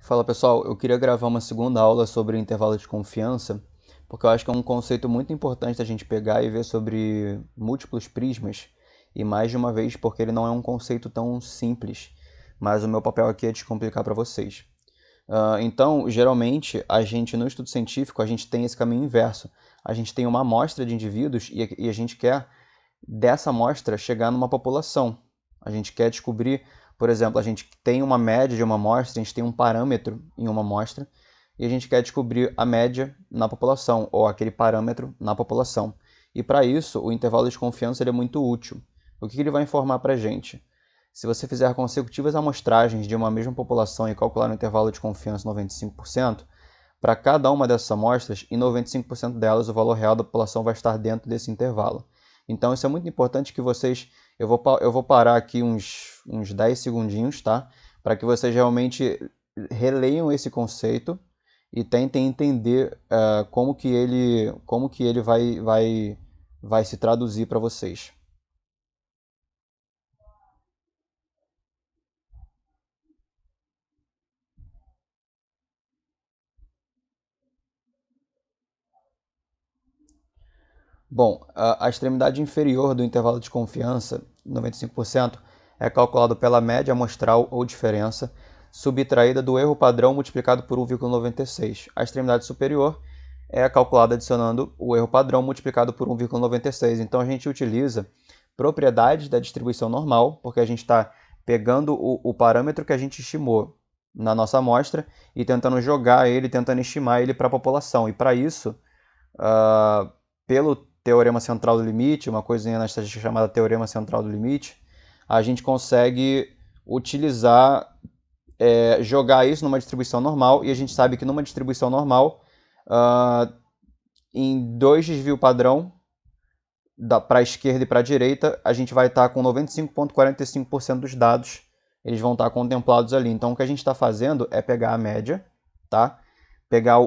Fala pessoal, eu queria gravar uma segunda aula sobre intervalo de confiança, porque eu acho que é um conceito muito importante da gente pegar e ver sobre múltiplos prismas, e mais de uma vez porque ele não é um conceito tão simples, mas o meu papel aqui é descomplicar para vocês. Então, geralmente, a gente no estudo científico, a gente tem esse caminho inverso. A gente tem uma amostra de indivíduos e a gente quer, dessa amostra, chegar numa população. A gente quer descobrir, por exemplo, a gente tem uma média de uma amostra, a gente tem um parâmetro em uma amostra, e a gente quer descobrir a média na população, ou aquele parâmetro na população. E para isso, o intervalo de confiança ele é muito útil. O que ele vai informar para a gente? Se você fizer consecutivas amostragens de uma mesma população e calcular um intervalo de confiança 95%, para cada uma dessas amostras, em 95% delas, o valor real da população vai estar dentro desse intervalo. Então, isso é muito importante que vocês... Eu vou parar aqui uns 10 segundinhos, tá? Para que vocês realmente releiam esse conceito e tentem entender como que ele vai se traduzir para vocês. Bom, a extremidade inferior do intervalo de confiança, 95%, é calculado pela média amostral ou diferença, subtraída do erro padrão multiplicado por 1,96. A extremidade superior é calculada adicionando o erro padrão multiplicado por 1,96. Então a gente utiliza propriedades da distribuição normal, porque a gente está pegando o parâmetro que a gente estimou na nossa amostra e tentando jogar ele, tentando estimar ele para a população. E para isso, uh, pelo teorema central do limite, uma coisinha na estatística chamada teorema central do limite, a gente consegue utilizar, jogar isso numa distribuição normal, e a gente sabe que numa distribuição normal, uh, em dois desvio padrão, para a esquerda e para a direita, a gente vai estar com 95,45% dos dados, eles vão estar contemplados ali. Então o que a gente está fazendo é pegar a média, tá? Pegar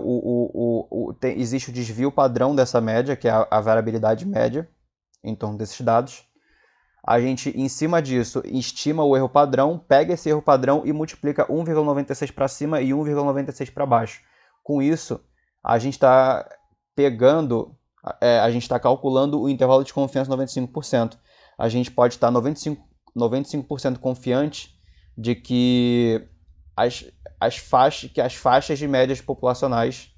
existe o desvio padrão dessa média, que é a variabilidade média em torno desses dados. A gente, em cima disso, estima o erro padrão, pega esse erro padrão e multiplica 1,96 para cima e 1,96 para baixo. Com isso, a gente está pegando, a gente está calculando o intervalo de confiança 95%. A gente pode estar 95% confiante de que as faixas de médias populacionais,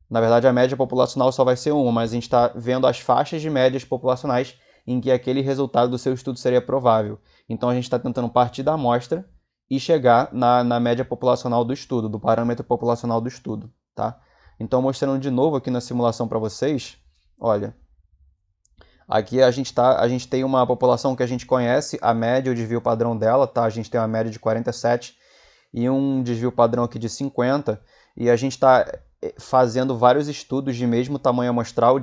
na verdade a média populacional só vai ser uma, mas a gente está vendo as faixas de médias populacionais em que aquele resultado do seu estudo seria provável. Então a gente está tentando partir da amostra e chegar na média populacional do estudo, do parâmetro populacional do estudo. Tá? Então mostrando de novo aqui na simulação para vocês, olha, aqui a gente tem uma população que a gente conhece, a média, o desvio padrão dela, tá? A gente tem uma média de 47 e um desvio padrão aqui de 50, e a gente está fazendo vários estudos de mesmo tamanho amostral,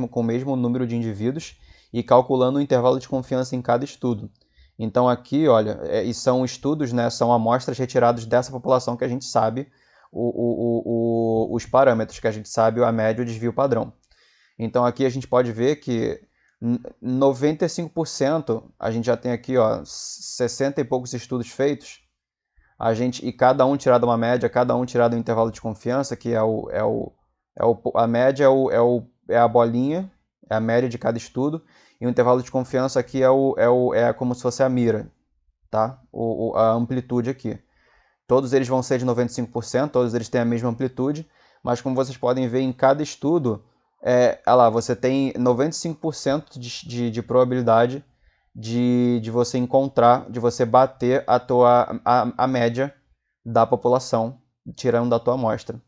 com o mesmo número de indivíduos, e calculando o intervalo de confiança em cada estudo. Então aqui, olha, e são estudos, né, são amostras retiradas dessa população que a gente sabe os parâmetros, que a gente sabe a média e o desvio padrão. Então aqui a gente pode ver que 95%, a gente já tem aqui, ó, 60 e poucos estudos feitos, e cada um tirado uma média, cada um tirado um intervalo de confiança, que a média é a bolinha, é a média de cada estudo, e o intervalo de confiança aqui é como se fosse a mira, tá? A amplitude aqui. Todos eles vão ser de 95%, todos eles têm a mesma amplitude, mas como vocês podem ver em cada estudo, olha lá, você tem 95% de probabilidade de você encontrar, de você bater a média da população, tirando da tua amostra.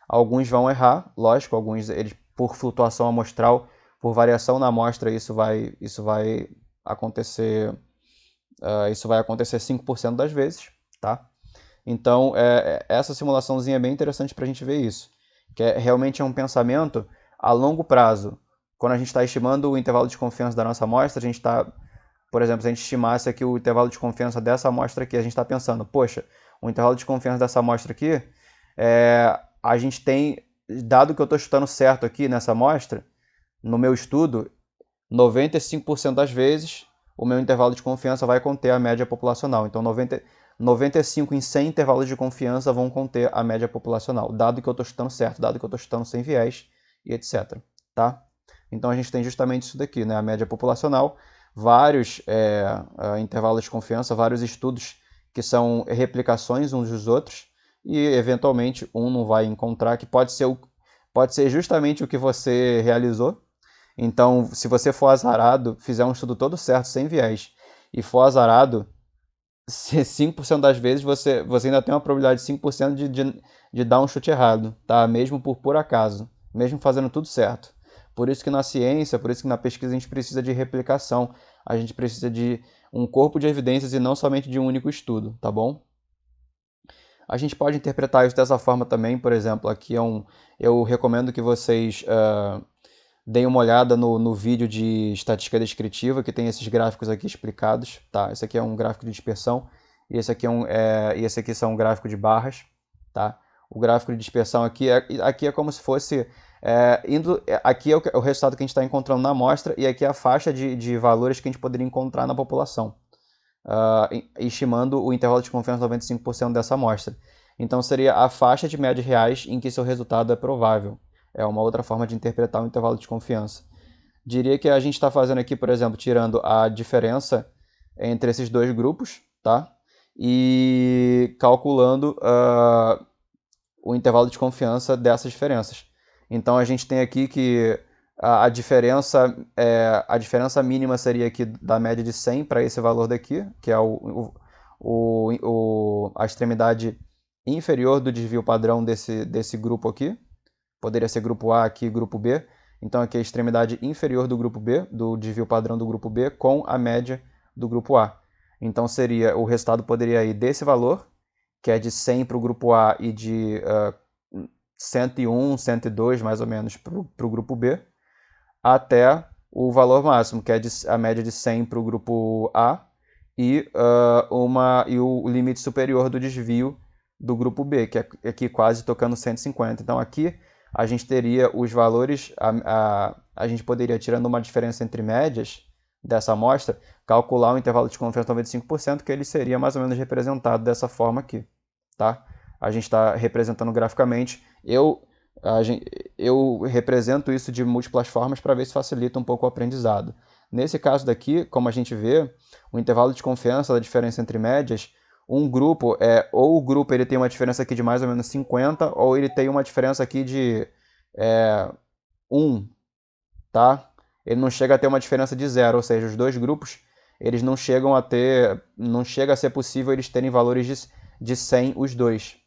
Alguns vão errar, lógico, alguns eles, por flutuação amostral, por variação na amostra, isso vai acontecer, isso vai acontecer 5% das vezes, tá? Então, essa simulaçãozinha é bem interessante para a gente ver isso, que realmente é um pensamento a longo prazo. Quando a gente está estimando o intervalo de confiança da nossa amostra, a gente está, por exemplo, se a gente estimasse aqui o intervalo de confiança dessa amostra aqui, a gente está pensando, poxa, o intervalo de confiança dessa amostra aqui, a gente tem, dado que eu estou chutando certo aqui nessa amostra, no meu estudo, 95% das vezes o meu intervalo de confiança vai conter a média populacional. Então, 95 em 100 intervalos de confiança vão conter a média populacional, dado que eu estou chutando certo, dado que eu estou chutando sem viés e etc. Tá? Então a gente tem justamente isso daqui, né? A média populacional, vários intervalos de confiança, vários estudos que são replicações uns dos outros, e eventualmente um não vai encontrar, que pode ser justamente o que você realizou. Então, se você for azarado, fizer um estudo todo certo, sem viés, e for azarado, 5% das vezes você ainda tem uma probabilidade de 5% de dar um chute errado, tá? Mesmo por acaso, mesmo fazendo tudo certo. Por isso que na ciência, por isso que na pesquisa a gente precisa de replicação, a gente precisa de um corpo de evidências e não somente de um único estudo, tá bom? A gente pode interpretar isso dessa forma também, por exemplo, aqui eu recomendo que vocês deem uma olhada no vídeo de estatística descritiva, que tem esses gráficos aqui explicados, tá? Esse aqui é um gráfico de dispersão, e esse aqui são um gráfico de barras, tá? O gráfico de dispersão aqui é como se fosse aqui é o resultado que a gente está encontrando na amostra, e aqui é a faixa de valores que a gente poderia encontrar na população, estimando o intervalo de confiança de 95% dessa amostra. Então seria a faixa de médias reais em que seu resultado é provável. É uma outra forma de interpretar o intervalo de confiança. Diria que a gente está fazendo aqui, por exemplo, tirando a diferença entre esses dois grupos, tá? E calculando o intervalo de confiança dessas diferenças. Então a gente tem aqui que a diferença mínima seria aqui da média de 100 para esse valor daqui, que é a extremidade inferior do desvio padrão desse grupo aqui. Poderia ser grupo A aqui, grupo B. Então aqui é a extremidade inferior do grupo B, do desvio padrão do grupo B, com a média do grupo A. Então o resultado poderia ir desse valor, que é de 100 para o grupo A e de 101, 102 mais ou menos para o grupo B, até o valor máximo, que é a média de 100 para o grupo A e o limite superior do desvio do grupo B, que é aqui quase tocando 150. Então aqui a gente teria os valores, a gente poderia, tirando uma diferença entre médias dessa amostra, calcular o intervalo de confiança de 95%, que ele seria mais ou menos representado dessa forma aqui, tá? A gente está representando graficamente. Eu represento isso de múltiplas formas para ver se facilita um pouco o aprendizado. Nesse caso daqui, como a gente vê, o intervalo de confiança da diferença entre médias, um grupo ou o grupo ele tem uma diferença aqui de mais ou menos 50, ou ele tem uma diferença aqui de 1, tá? Ele não chega a ter uma diferença de 0, ou seja, os dois grupos eles não chega a ser possível eles terem valores de 100 os dois.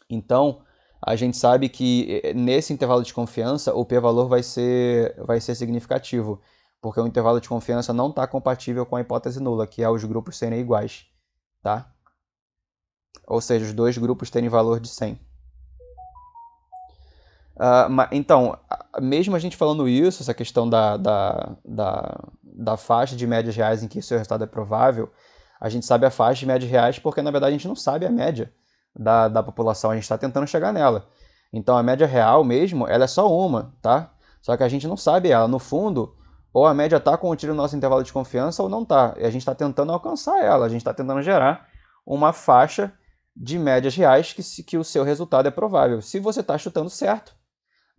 Então, a gente sabe que nesse intervalo de confiança o p-valor vai ser significativo, porque o intervalo de confiança não está compatível com a hipótese nula, que é os grupos serem iguais, tá? Ou seja, os dois grupos terem valor de 100. Então, mesmo a gente falando isso, essa questão da faixa de médias reais em que o seu resultado é provável, a gente sabe a faixa de médias reais porque, na verdade, a gente não sabe a média da população, a gente está tentando chegar nela. Então, a média real mesmo, ela é só uma, tá? Só que a gente não sabe ela. No fundo, ou a média está contida no nosso intervalo de confiança ou não está. E a gente está tentando alcançar ela, a gente está tentando gerar uma faixa de médias reais que o seu resultado é provável. Se você está chutando certo,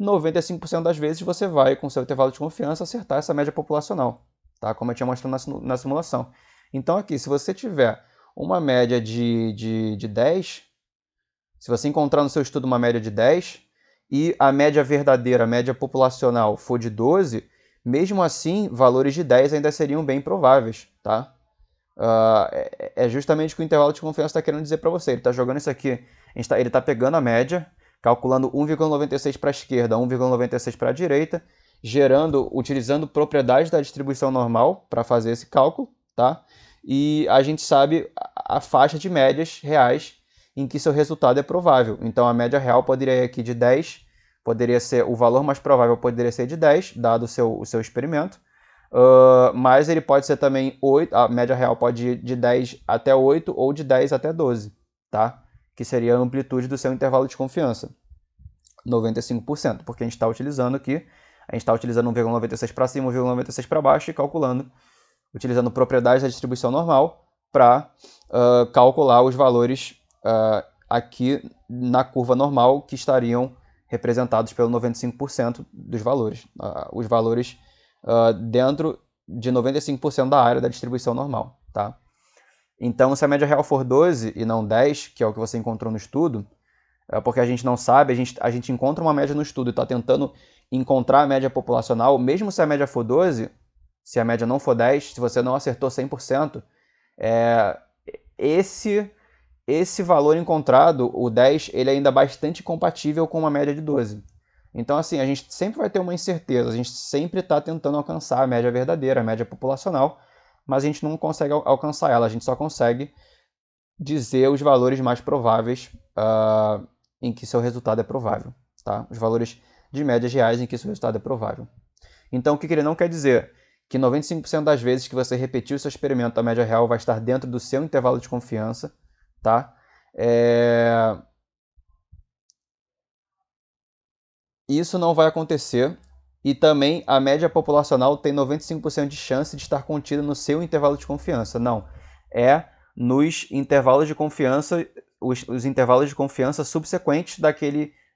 95% das vezes você vai, com seu intervalo de confiança, acertar essa média populacional, tá? Como eu tinha mostrado na simulação. Então aqui, se você tiver uma média de 10, se você encontrar no seu estudo uma média de 10, e a média verdadeira, a média populacional, for de 12, mesmo assim, valores de 10 ainda seriam bem prováveis, tá? É justamente o que o intervalo de confiança está querendo dizer para você. Ele está jogando isso aqui, ele está pegando a média, calculando 1,96 para a esquerda, 1,96 para a direita, utilizando propriedades da distribuição normal para fazer esse cálculo, tá? E a gente sabe a faixa de médias reais em que seu resultado é provável. Então a média real poderia ir aqui de 10, o valor mais provável poderia ser de 10, dado o seu experimento, mas ele pode ser também 8, a média real pode ir de 10 até 8 ou de 10 até 12, tá? Que seria a amplitude do seu intervalo de confiança, 95%, porque a gente está utilizando aqui, 1,96 para cima, 1,96 para baixo e calculando, utilizando propriedades da distribuição normal, para calcular os valores aqui na curva normal, que estariam representados pelo 95% dos valores. Os valores dentro de 95% da área da distribuição normal. Tá? Então, se a média real for 12 e não 10, que é o que você encontrou no estudo, porque a gente não sabe, a gente encontra uma média no estudo e está tentando encontrar a média populacional, mesmo se a média for 12, se a média não for 10, se você não acertou 100%, esse valor encontrado, o 10, ele é ainda bastante compatível com uma média de 12. Então, assim, a gente sempre vai ter uma incerteza, a gente sempre está tentando alcançar a média verdadeira, a média populacional, mas a gente não consegue alcançar ela, a gente só consegue dizer os valores mais prováveis em que seu resultado é provável. Tá? Os valores de médias reais em que seu resultado é provável. Então, o que ele não quer dizer? Que 95% das vezes que você repetir o seu experimento, a média real vai estar dentro do seu intervalo de confiança. Tá? Isso não vai acontecer. E também a média populacional tem 95% de chance de estar contida no seu intervalo de confiança. Não. É nos intervalos de confiança, os intervalos de confiança subsequentes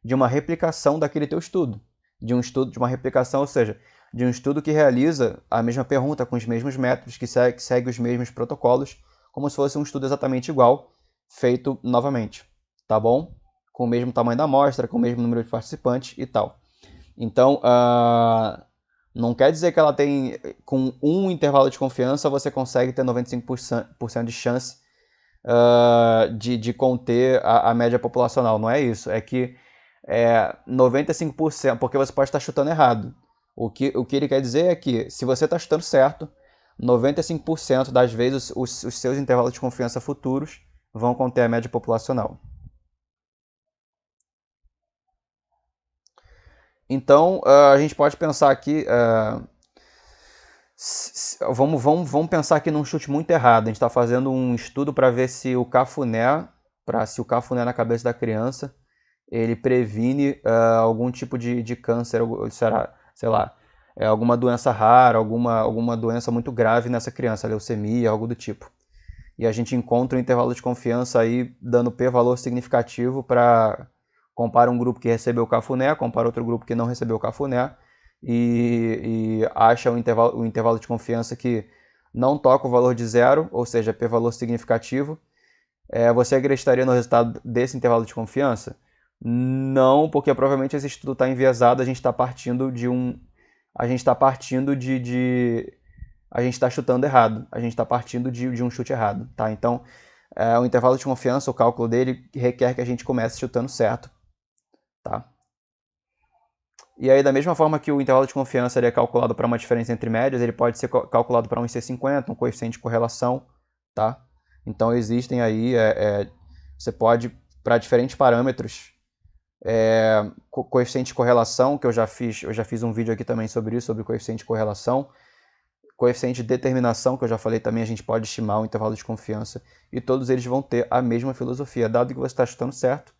de uma replicação daquele teu estudo. De uma replicação, ou seja, de um estudo que realiza a mesma pergunta com os mesmos métodos, que segue os mesmos protocolos, como se fosse um estudo exatamente igual, feito novamente, tá bom? Com o mesmo tamanho da amostra, com o mesmo número de participantes e tal. Então, não quer dizer que ela tem, com um intervalo de confiança, você consegue ter 95% de chance de conter a média populacional. Não é isso. É que 95%, porque você pode estar chutando errado. O que ele quer dizer é que, se você está chutando certo, 95% das vezes os seus intervalos de confiança futuros vão conter a média populacional. Então, a gente pode pensar aqui... vamos pensar aqui num chute muito errado. A gente está fazendo um estudo para ver se o cafuné na cabeça da criança, ele previne algum tipo de câncer, sei lá, alguma doença rara, alguma doença muito grave nessa criança, leucemia, algo do tipo. E a gente encontra um intervalo de confiança aí dando p-valor significativo para compara um grupo que recebeu o cafuné, compara outro grupo que não recebeu o cafuné e acha um intervalo de confiança que não toca o valor de zero, ou seja, p-valor significativo. Você acreditaria no resultado desse intervalo de confiança? Não, porque provavelmente esse estudo está enviesado, a gente está partindo de a gente está partindo a gente está chutando errado, a gente está partindo de um chute errado, tá? Então, o intervalo de confiança, o cálculo dele requer que a gente comece chutando certo, tá? E aí, da mesma forma que o intervalo de confiança ele é calculado para uma diferença entre médias, ele pode ser calculado para um IC50, um coeficiente de correlação, tá? Então, existem aí, você pode, para diferentes parâmetros, coeficiente de correlação, que eu já fiz um vídeo aqui também sobre isso, sobre coeficiente de correlação, coeficiente de determinação, que eu já falei também, a gente pode estimar o intervalo de confiança, e todos eles vão ter a mesma filosofia. Dado que você está chutando certo,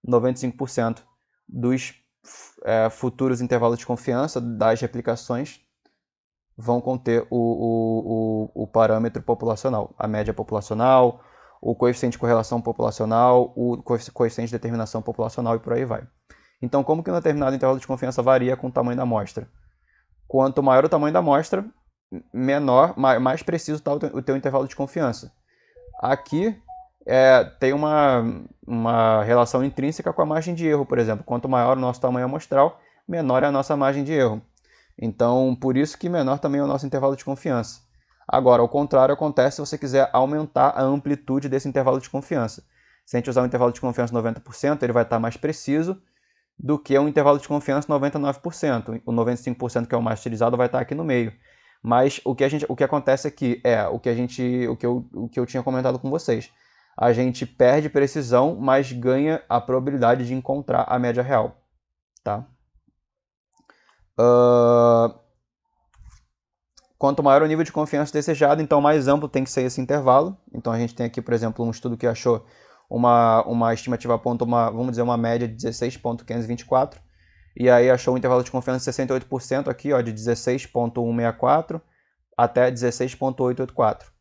95% dos futuros intervalos de confiança das replicações vão conter o parâmetro populacional, a média populacional, o coeficiente de correlação populacional, o coeficiente de determinação populacional e por aí vai. Então, como que um determinado intervalo de confiança varia com o tamanho da amostra? Quanto maior o tamanho da amostra, mais preciso está o teu intervalo de confiança. Aqui tem uma relação intrínseca com a margem de erro, por exemplo. Quanto maior o nosso tamanho amostral, menor é a nossa margem de erro. Então, por isso que menor também é o nosso intervalo de confiança. Agora, ao contrário acontece se você quiser aumentar a amplitude desse intervalo de confiança. Se a gente usar um intervalo de confiança 90%, ele vai estar mais preciso do que um intervalo de confiança 99%. O 95%, que é o mais utilizado, vai estar aqui no meio. Mas o que acontece aqui o que eu tinha comentado com vocês. A gente perde precisão, mas ganha a probabilidade de encontrar a média real. Tá? Quanto maior o nível de confiança desejado, então mais amplo tem que ser esse intervalo. Então a gente tem aqui, por exemplo, um estudo que achou uma estimativa aponta vamos dizer, uma média de 16,524. E aí achou um intervalo de confiança de 68% aqui, ó, de 16,164 até 16,884.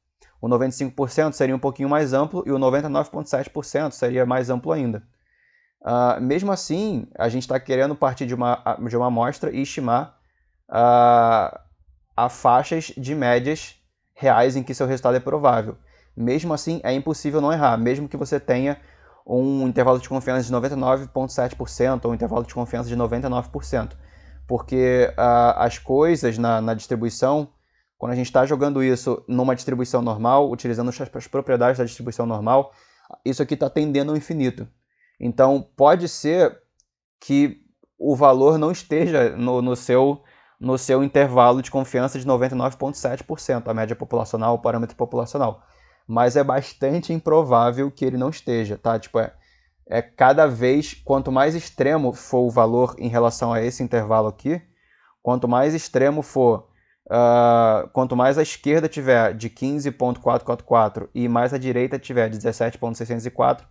O 95% seria um pouquinho mais amplo e o 99,7% seria mais amplo ainda. Mesmo assim, a gente está querendo partir de uma amostra e estimar a faixas de médias reais em que seu resultado é provável. Mesmo assim, é impossível não errar, mesmo que você tenha um intervalo de confiança de 99,7% ou um intervalo de confiança de 99%. Porque as coisas na distribuição, quando a gente está jogando isso numa distribuição normal, utilizando as propriedades da distribuição normal, isso aqui está tendendo ao infinito. Então, pode ser que o valor não esteja no seu intervalo de confiança de 99,7%, a média populacional, o parâmetro populacional. Mas é bastante improvável que ele não esteja, tá? Tipo, cada vez, quanto mais extremo for o valor em relação a esse intervalo aqui, quanto mais extremo for, quanto mais a esquerda tiver de 15,444 e mais a direita tiver de 17,604,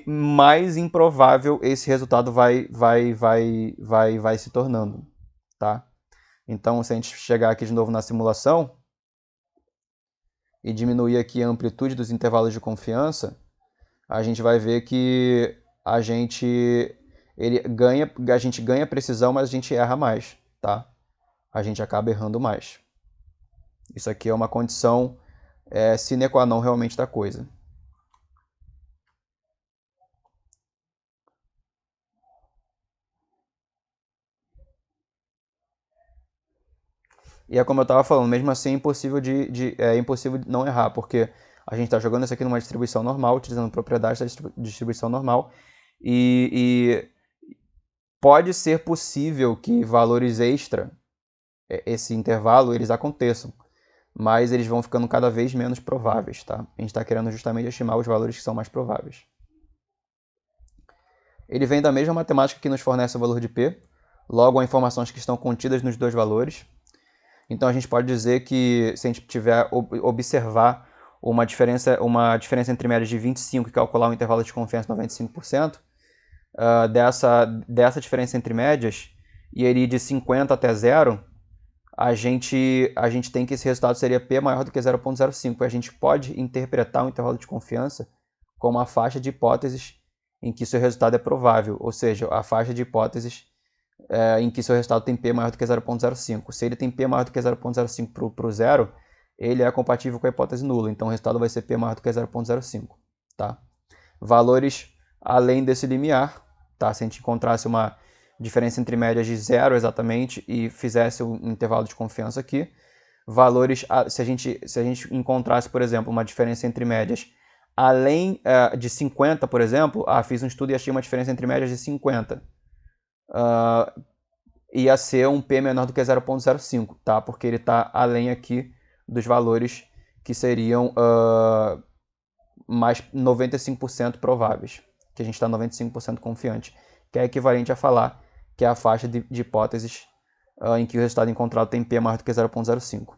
mais improvável esse resultado vai se tornando, tá? Então, se a gente chegar aqui de novo na simulação e diminuir aqui a amplitude dos intervalos de confiança, a gente vai ver que a gente ganha precisão, mas a gente erra mais, tá? A gente acaba errando mais. Isso aqui é uma condição sine qua non realmente da coisa. E é como eu estava falando, mesmo assim é impossível não errar, porque a gente está jogando isso aqui numa distribuição normal, utilizando propriedades da distribuição normal, e pode ser possível que valores extra, esse intervalo, eles aconteçam, mas eles vão ficando cada vez menos prováveis, tá? A gente está querendo justamente estimar os valores que são mais prováveis. Ele vem da mesma matemática que nos fornece o valor de P, logo há informações que estão contidas nos dois valores. Então a gente pode dizer que se a gente tiver observar uma diferença entre médias de 25 e calcular um intervalo de confiança de 95%, dessa diferença entre médias, e ele de 50 até 0, a gente tem que esse resultado seria P maior do que 0,05. A gente pode interpretar um intervalo de confiança como a faixa de hipóteses em que seu resultado é provável, ou seja, a faixa de hipóteses em que seu resultado tem P maior do que 0,05. Se ele tem P maior do que 0,05 para o zero, ele é compatível com a hipótese nula, então o resultado vai ser P maior do que 0,05. Tá? Valores além desse limiar, tá? Se a gente encontrasse uma diferença entre médias de zero exatamente e fizesse um intervalo de confiança aqui, valores, se a gente encontrasse, por exemplo, uma diferença entre médias além de 50, por exemplo, fiz um estudo e achei uma diferença entre médias de 50, ia ser um P menor do que 0,05, tá? Porque ele está além aqui dos valores que seriam mais 95% prováveis, que a gente está 95% confiante, que é equivalente a falar que é a faixa de hipóteses em que o resultado encontrado tem P maior do que 0,05.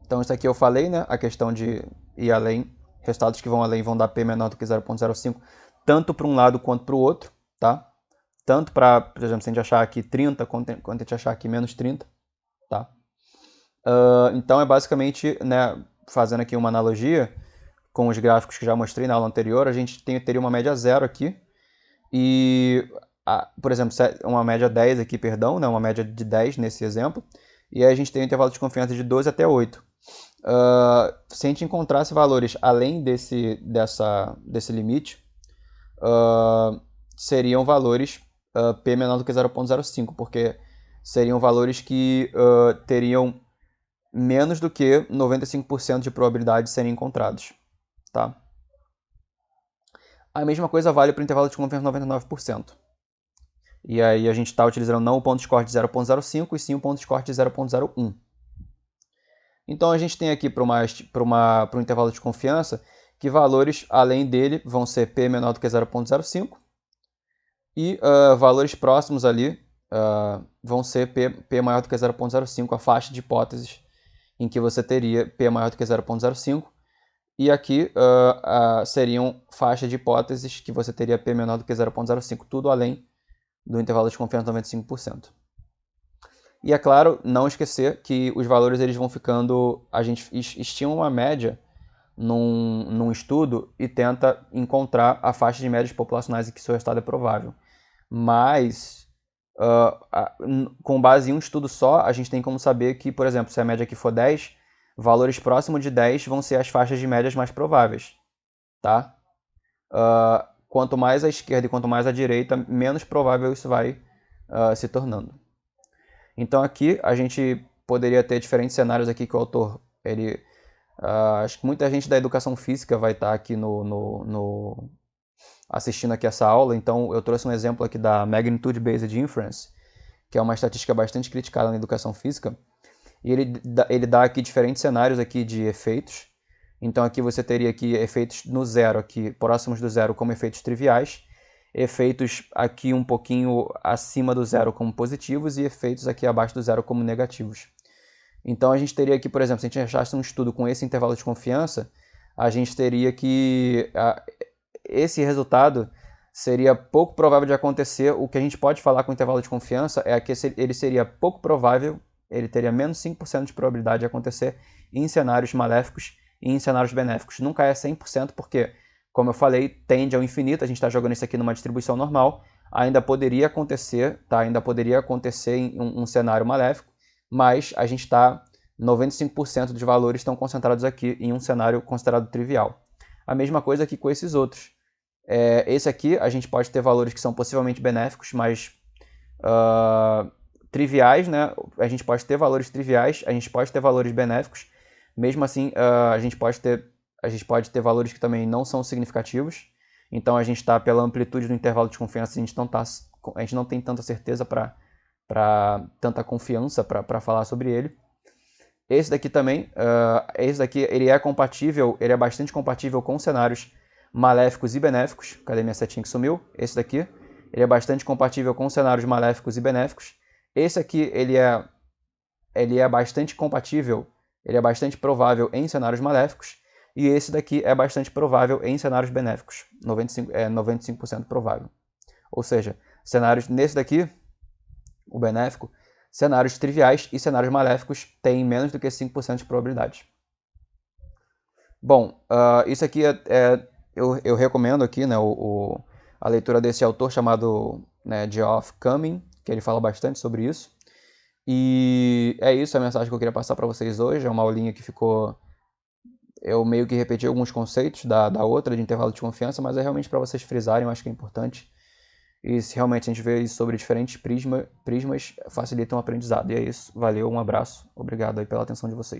Então isso aqui eu falei, né? A questão de ir além, resultados que vão além vão dar P menor do que 0,05, tanto para um lado quanto para o outro, tá? Tanto para, por exemplo, se a gente achar aqui 30, quanto a gente achar aqui menos 30, tá? Então é basicamente, né, fazendo aqui uma analogia com os gráficos que já mostrei na aula anterior, a gente teria uma média 0 aqui e, por exemplo, uma média 10 aqui, perdão, né, uma média de 10 nesse exemplo, e aí a gente tem um intervalo de confiança de 12 até 8. Se a gente encontrasse valores além desse limite, seriam valores P menor do que 0,05, porque seriam valores que teriam menos do que 95% de probabilidade de serem encontrados. Tá? A mesma coisa vale para o intervalo de confiança de 99%. E aí a gente está utilizando não o ponto de corte de 0,05 e sim o ponto de corte de 0,01. Então a gente tem aqui para um intervalo de confiança que valores além dele vão ser P menor do que 0,05 e valores próximos ali vão ser P maior do que 0,05, a faixa de hipóteses em que você teria P maior do que 0,05. E aqui seriam faixas de hipóteses que você teria P menor do que 0,05, tudo além do intervalo de confiança de 95%. E é claro, não esquecer que os valores eles vão ficando... A gente estima uma média num estudo e tenta encontrar a faixa de médias populacionais em que seu resultado é provável. Mas, com base em um estudo só, a gente tem como saber que, por exemplo, se a média aqui for 10, valores próximos de 10 vão ser as faixas de médias mais prováveis. Tá? Quanto mais à esquerda e quanto mais à direita, menos provável isso vai se tornando. Então aqui a gente poderia ter diferentes cenários aqui que o autor, acho que muita gente da educação física vai estar aqui assistindo aqui essa aula, então eu trouxe um exemplo aqui da Magnitude Based Inference, que é uma estatística bastante criticada na educação física, e ele dá aqui diferentes cenários aqui de efeitos. Então aqui você teria aqui efeitos no zero, aqui próximos do zero como efeitos triviais, efeitos aqui um pouquinho acima do zero como positivos e efeitos aqui abaixo do zero como negativos. Então a gente teria aqui, por exemplo, se a gente achasse um estudo com esse intervalo de confiança, a gente teria que esse resultado seria pouco provável de acontecer. O que a gente pode falar com o intervalo de confiança é que ele seria pouco provável, ele teria menos 5% de probabilidade de acontecer em cenários maléficos e em cenários benéficos. Nunca é 100% porque, como eu falei, tende ao infinito, a gente está jogando isso aqui numa distribuição normal, ainda poderia acontecer, tá? Ainda poderia acontecer em um cenário maléfico, mas a gente está 95% dos valores estão concentrados aqui em um cenário considerado trivial. A mesma coisa aqui com esses outros. Esse aqui a gente pode ter valores que são possivelmente benéficos, mas triviais, né? A gente pode ter valores triviais, a gente pode ter valores benéficos. Mesmo assim, a gente pode ter valores que também não são significativos. Então a gente está pela amplitude do intervalo de confiança, a gente não tem tanta certeza tanta confiança para falar sobre ele. Esse daqui também, ele é bastante compatível com cenários maléficos e benéficos. Cadê minha setinha que sumiu? Esse daqui, ele é bastante compatível com cenários maléficos e benéficos. Esse aqui, ele é bastante compatível, ele é bastante provável em cenários maléficos. E esse daqui é bastante provável em cenários benéficos, 95% provável. Ou seja, nesse daqui, o benéfico, cenários triviais e cenários maléficos têm menos do que 5% de probabilidade. Bom, isso aqui eu recomendo aqui, né, a leitura desse autor chamado, né, Geoff Cumming, que ele fala bastante sobre isso. E é isso a mensagem que eu queria passar para vocês hoje. É uma aulinha que ficou... Eu meio que repeti alguns conceitos da outra, de intervalo de confiança, mas é realmente para vocês frisarem, eu acho que é importante. E se realmente a gente vê isso sobre diferentes prismas, facilita o aprendizado. E é isso. Valeu, um abraço. Obrigado aí pela atenção de vocês.